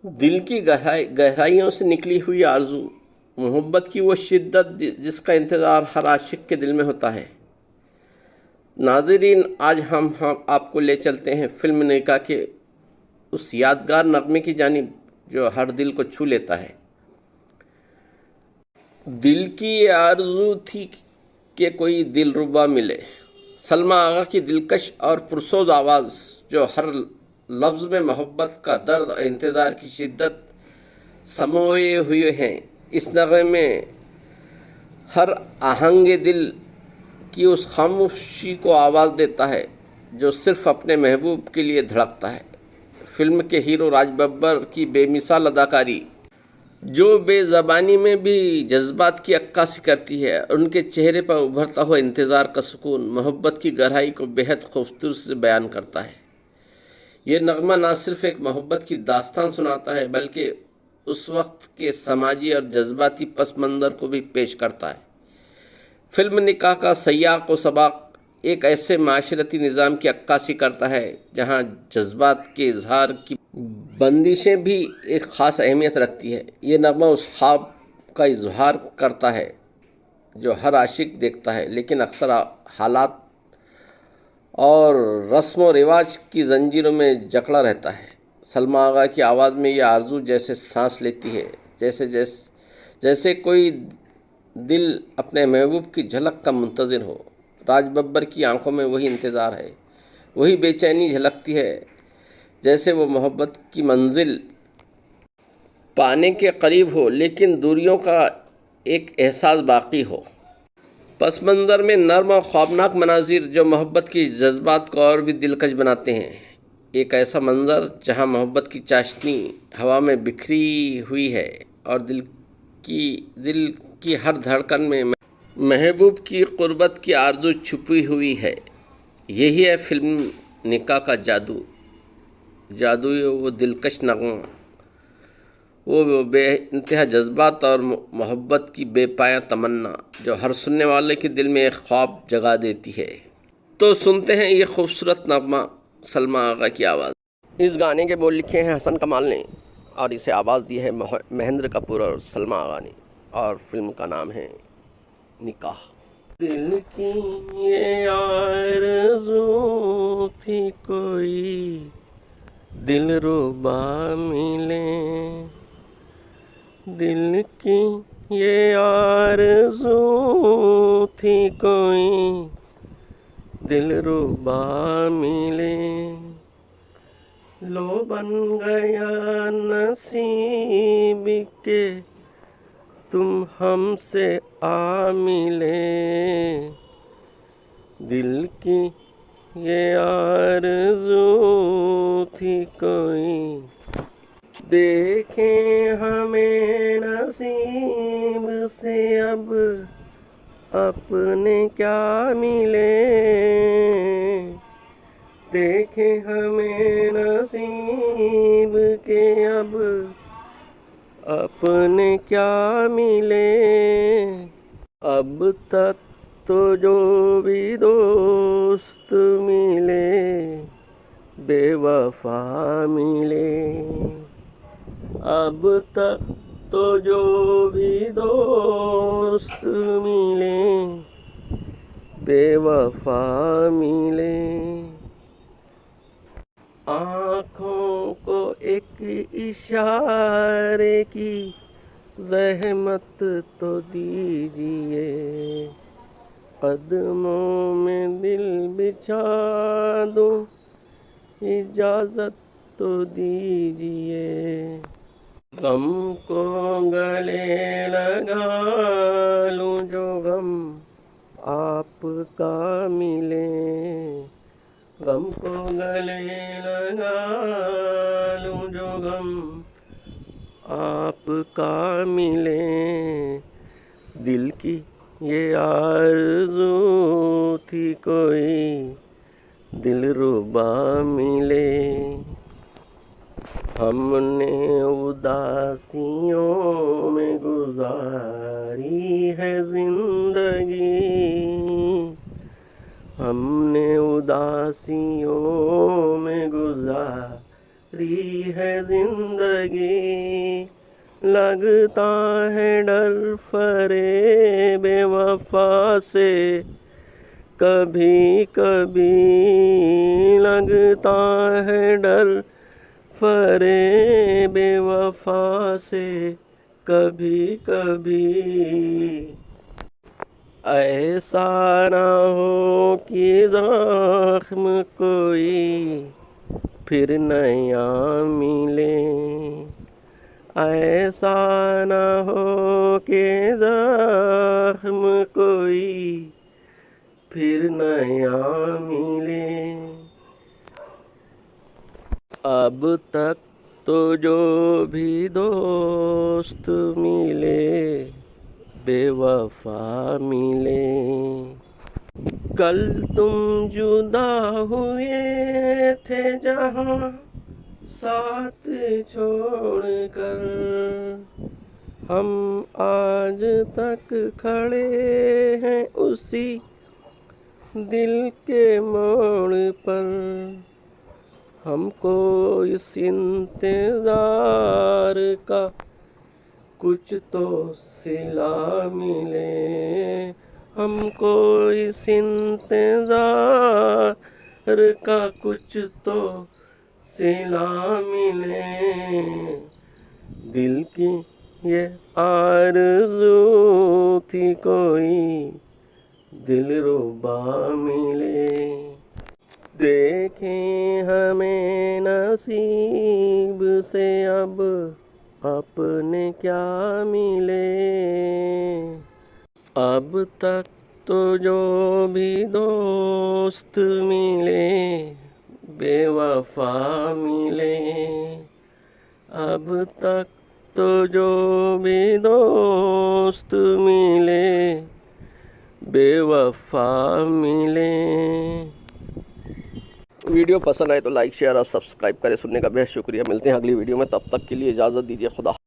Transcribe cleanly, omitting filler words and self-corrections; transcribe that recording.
दिल की गहराइयों से निकली हुई आरज़ू, मोहब्बत की वो शिद्दत जिसका इंतज़ार हर आशिक के दिल में होता है। नाज़रीन, आज हम आपको ले चलते हैं फ़िल्म नेका के उस यादगार नगमे की जानिब जो हर दिल को छू लेता है। दिल की ये आरज़ू थी कि कोई दिलरुबा मिले। सलमा आगा की दिलकश और पुरसोज आवाज़ जो हर लफ्ज़ में मोहब्बत का दर्द और इंतज़ार की शिद्दत समोए हुए हैं। इस नगमे में हर आहंग दिल की उस खामोशी को आवाज़ देता है जो सिर्फ़ अपने महबूब के लिए धड़कता है। फिल्म के हीरो राज बब्बर की बेमिसाल अदाकारी जो बेज़बानी में भी जज्बात की अक्कासी करती है, उनके चेहरे पर उभरता हुआ इंतज़ार का सुकून मोहब्बत की गहराई को बेहद खूबसूरती से बयान करता है। ये नगमा ना सिर्फ एक मोहब्बत की दास्तान सुनाता है बल्कि उस वक्त के समाजी और जज्बाती पस मंज़र को भी पेश करता है। फिल्म निकाह का सयाक़ व सबाक़ एक ऐसे माशरती निज़ाम की अक्कासी करता है जहाँ जज्बात के इजहार की बंदिशें भी एक ख़ास अहमियत रखती है। ये नगमा उस ख्वाब का इजहार करता है जो हर आशिक देखता है, लेकिन अक्सर हालात और रस्म व रिवाज की जंजीरों में जकड़ा रहता है। सलमा आगा की आवाज़ में ये आरज़ू जैसे सांस लेती है, जैसे कोई दिल अपने महबूब की झलक का मुंतज़िर हो। राज बब्बर की आंखों में वही इंतज़ार है, वही बेचैनी झलकती है, जैसे वो मोहब्बत की मंजिल पाने के करीब हो लेकिन दूरियों का एक एहसास बाकी हो। पस मंज़र में नर्म और ख्वाबनाक मनाजिर जो मोहब्बत की जज्बात को और भी दिलकश बनाते हैं। एक ऐसा मंज़र जहाँ मोहब्बत की चाशनी हवा में बिखरी हुई है और दिल की हर धड़कन में महबूब की क़ुर्बत की आरज़ू छुपी हुई है। यही है फिल्म निकाह का जादू। वो दिलकश नगमा, वो बेइंतहा जज्बात और मोहब्बत की बेपाया तमन्ना जो हर सुनने वाले के दिल में एक ख्वाब जगा देती है। तो सुनते हैं ये खूबसूरत नगमा, सलमा आगा की आवाज़। इस गाने के बोल लिखे हैं हसन कमाल ने और इसे आवाज़ दी है महेंद्र कपूर और सलमा आगा ने, और फिल्म का नाम है निकाह। दिल की ये आरज़ू थी कोई दिलरुबा मिले, दिल की ये आरज़ू थी कोई दिलरुबा मिले, लो बन गया नसीब के तुम हमसे आ मिले, दिल की ये आरज़ू थी कोई। देखें हमें नसीब से अब अपने क्या मिले, देखें हमें नसीब के अब अपने क्या मिले। अब तक तो जो भी दोस्त मिले बेवफा मिले, अब तक तो जो भी दोस्त मिले बेवफा मिले। आँखों को एक इशारे की ज़हमत तो दीजिए, कदमों में दिल बिछा दूं इजाज़त तो दीजिए, गम को गले लगा लूं जो गम आपका मिले, गम को गले लगा लूं जो गम आपका मिले, दिल की ये आरज़ू थी कोई दिलरुबा मिले। हमने उदासियों में गुजारी है ज़िंदगी, हमने उदासियों में गुजारी आखिरी है जिंदगी, लगता है डर फरेब बेवफा से कभी कभी, लगता है डर फरेब बेवफा से कभी कभी। ऐसा ना हो कि जख्म कोई फिर नया मिले, ऐसा ना हो कि जख्म कोई फिर नया मिले। अब तक तो जो भी दोस्त मिले बेवफा मिले, कल तुम जुदा हुए थे जहाँ साथ छोड़कर, हम आज तक खड़े हैं उसी दिल के मोड़ पर, हमको इस इंतजार का कुछ तो सिला मिले, हमको इस इंतजार का कुछ तो सिला मिले। दिल की ये आरज़ू थी कोई दिलरुबा मिले, देखें हमें नसीब से अब अपने क्या मिले। अब तक तो जो भी दोस्त मिले बेवफा मिले, अब तक तो जो भी दोस्त मिले बेवफा मिले। वीडियो पसंद आए तो लाइक शेयर और सब्सक्राइब करें। सुनने का बेहद शुक्रिया। मिलते हैं अगली वीडियो में, तब तक के लिए इजाज़त दीजिए। खुदा।